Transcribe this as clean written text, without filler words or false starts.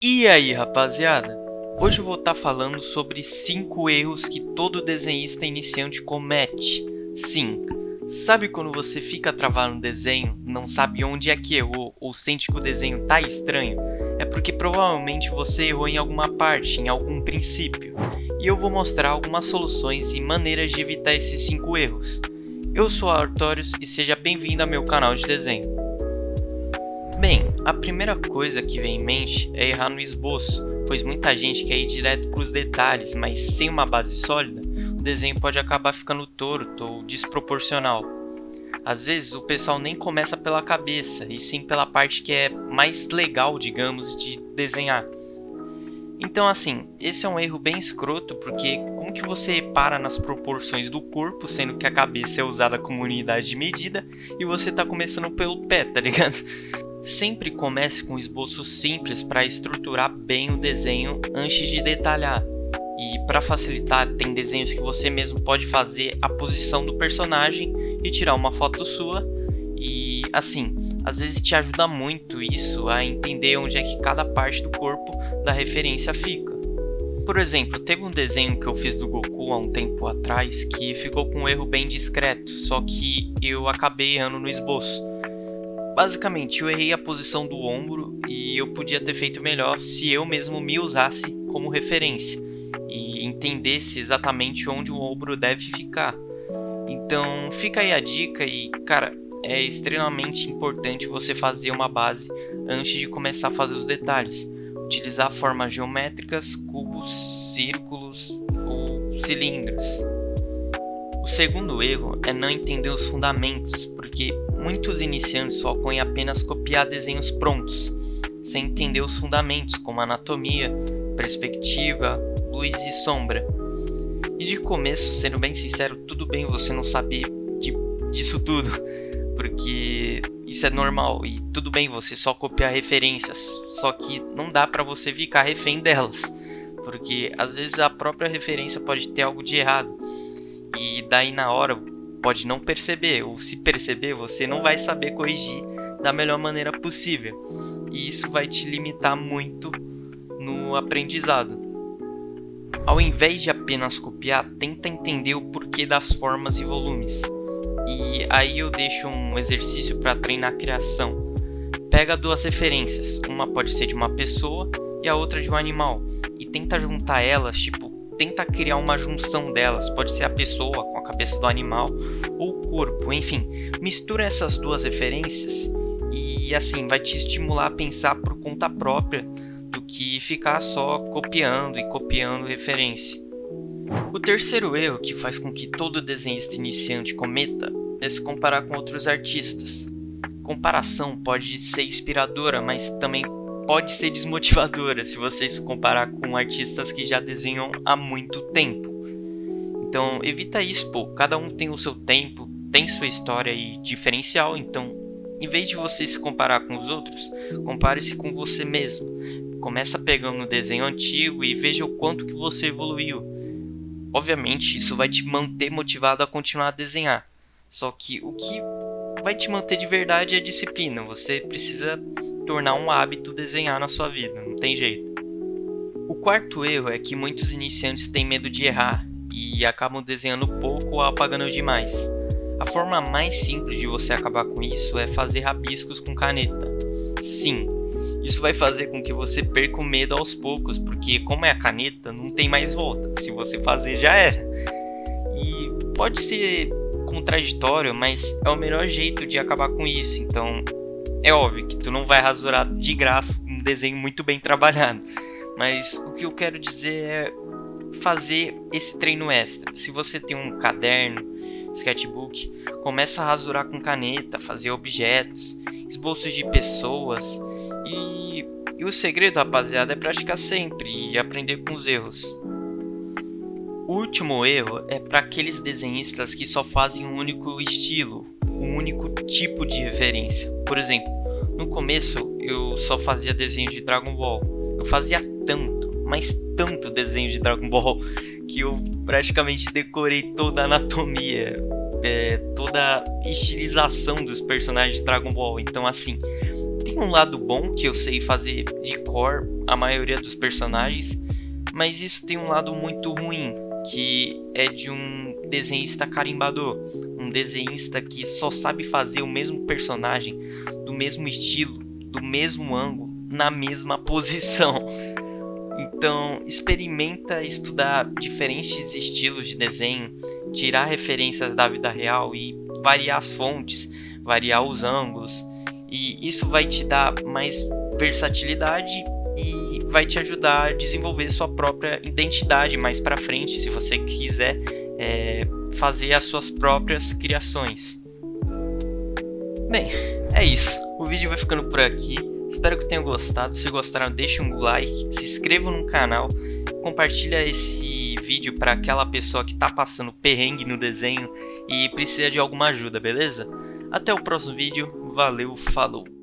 E aí, rapaziada? Hoje eu vou estar falando sobre 5 erros que todo desenhista iniciante comete. Sim, sabe quando você fica travado no desenho, não sabe onde é que errou ou sente que o desenho tá estranho? É porque provavelmente você errou em alguma parte, em algum princípio. E eu vou mostrar algumas soluções e maneiras de evitar esses 5 erros. Eu sou Artorius e seja bem-vindo ao meu canal de desenho. Bem, a primeira coisa que vem em mente é errar no esboço, pois muita gente quer ir direto para os detalhes, mas sem uma base sólida, o desenho pode acabar ficando torto ou desproporcional. Às vezes o pessoal nem começa pela cabeça, e sim pela parte que é mais legal, digamos, de desenhar. Então assim, esse é um erro bem escroto, porque como que você repara nas proporções do corpo, sendo que a cabeça é usada como unidade de medida, e você tá começando pelo pé, tá ligado? Sempre comece com um esboço simples para estruturar bem o desenho antes de detalhar. E para facilitar, tem desenhos que você mesmo pode fazer a posição do personagem e tirar uma foto sua. E assim, às vezes te ajuda muito isso a entender onde é que cada parte do corpo da referência fica. Por exemplo, teve um desenho que eu fiz do Goku há um tempo atrás que ficou com um erro bem discreto, só que eu acabei errando no esboço. Basicamente, eu errei a posição do ombro e eu podia ter feito melhor se eu mesmo me usasse como referência e entendesse exatamente onde o ombro deve ficar. Então, fica aí a dica e, cara, é extremamente importante você fazer uma base antes de começar a fazer os detalhes. Utilizar formas geométricas, cubos, círculos ou cilindros. O segundo erro é não entender os fundamentos, porque muitos iniciantes focam em apenas copiar desenhos prontos, sem entender os fundamentos como anatomia, perspectiva, luz e sombra. E de começo, sendo bem sincero, tudo bem você não saber disso tudo, porque isso é normal e tudo bem você só copiar referências, só que não dá pra você ficar refém delas, porque às vezes a própria referência pode ter algo de errado. E daí na hora pode não perceber, ou se perceber você não vai saber corrigir da melhor maneira possível. E isso vai te limitar muito no aprendizado. Ao invés de apenas copiar, tenta entender o porquê das formas e volumes. E aí eu deixo um exercício para treinar a criação. Pega duas referências, uma pode ser de uma pessoa e a outra de um animal, e tenta juntar elas, tenta criar uma junção delas, pode ser a pessoa com a cabeça do animal ou o corpo, enfim, mistura essas duas referências e assim vai te estimular a pensar por conta própria do que ficar só copiando e copiando referência. O terceiro erro que faz com que todo desenhista iniciante cometa é se comparar com outros artistas. Comparação pode ser inspiradora, mas também pode ser desmotivadora se você se comparar com artistas que já desenham há muito tempo. Então evita isso, cada um tem o seu tempo, tem sua história e diferencial, então em vez de você se comparar com os outros, compare-se com você mesmo. Começa pegando um desenho antigo e veja o quanto que você evoluiu. Obviamente isso vai te manter motivado a continuar a desenhar, só que o que vai te manter de verdade é a disciplina. Você precisa tornar um hábito desenhar na sua vida, não tem jeito. O quarto erro é que muitos iniciantes têm medo de errar e acabam desenhando pouco ou apagando demais. A forma mais simples de você acabar com isso é fazer rabiscos com caneta. Sim, isso vai fazer com que você perca o medo aos poucos, porque como é a caneta, não tem mais volta. Se você fazer, já era. E pode ser contraditório, mas é o melhor jeito de acabar com isso. Então é óbvio que tu não vai rasurar de graça um desenho muito bem trabalhado, mas o que eu quero dizer é fazer esse treino extra. Se você tem um caderno, sketchbook, começa a rasurar com caneta, fazer objetos, esboços de pessoas e o segredo, rapaziada, é praticar sempre e aprender com os erros. O último erro é para aqueles desenhistas que só fazem um único estilo, um único tipo de referência. Por exemplo, no começo eu só fazia desenho de Dragon Ball. Eu fazia tanto, mas tanto desenho de Dragon Ball, que eu praticamente decorei toda a anatomia, toda a estilização dos personagens de Dragon Ball. Então assim, Tem um lado bom que eu sei fazer de cor a maioria dos personagens, mas isso tem um lado muito ruim, que é de um desenhista carimbador, um desenhista que só sabe fazer o mesmo personagem, do mesmo estilo, do mesmo ângulo, na mesma posição. Então, experimenta estudar diferentes estilos de desenho, tirar referências da vida real e variar as fontes, variar os ângulos. E isso vai te dar mais versatilidade e vai te ajudar a desenvolver sua própria identidade mais para frente, se você quiser fazer as suas próprias criações. Bem, é isso. O vídeo vai ficando por aqui. Espero que tenham gostado. Se gostaram, deixe um like, se inscreva no canal, compartilha esse vídeo para aquela pessoa que está passando perrengue no desenho e precisa de alguma ajuda, beleza? Até o próximo vídeo. Valeu, falou!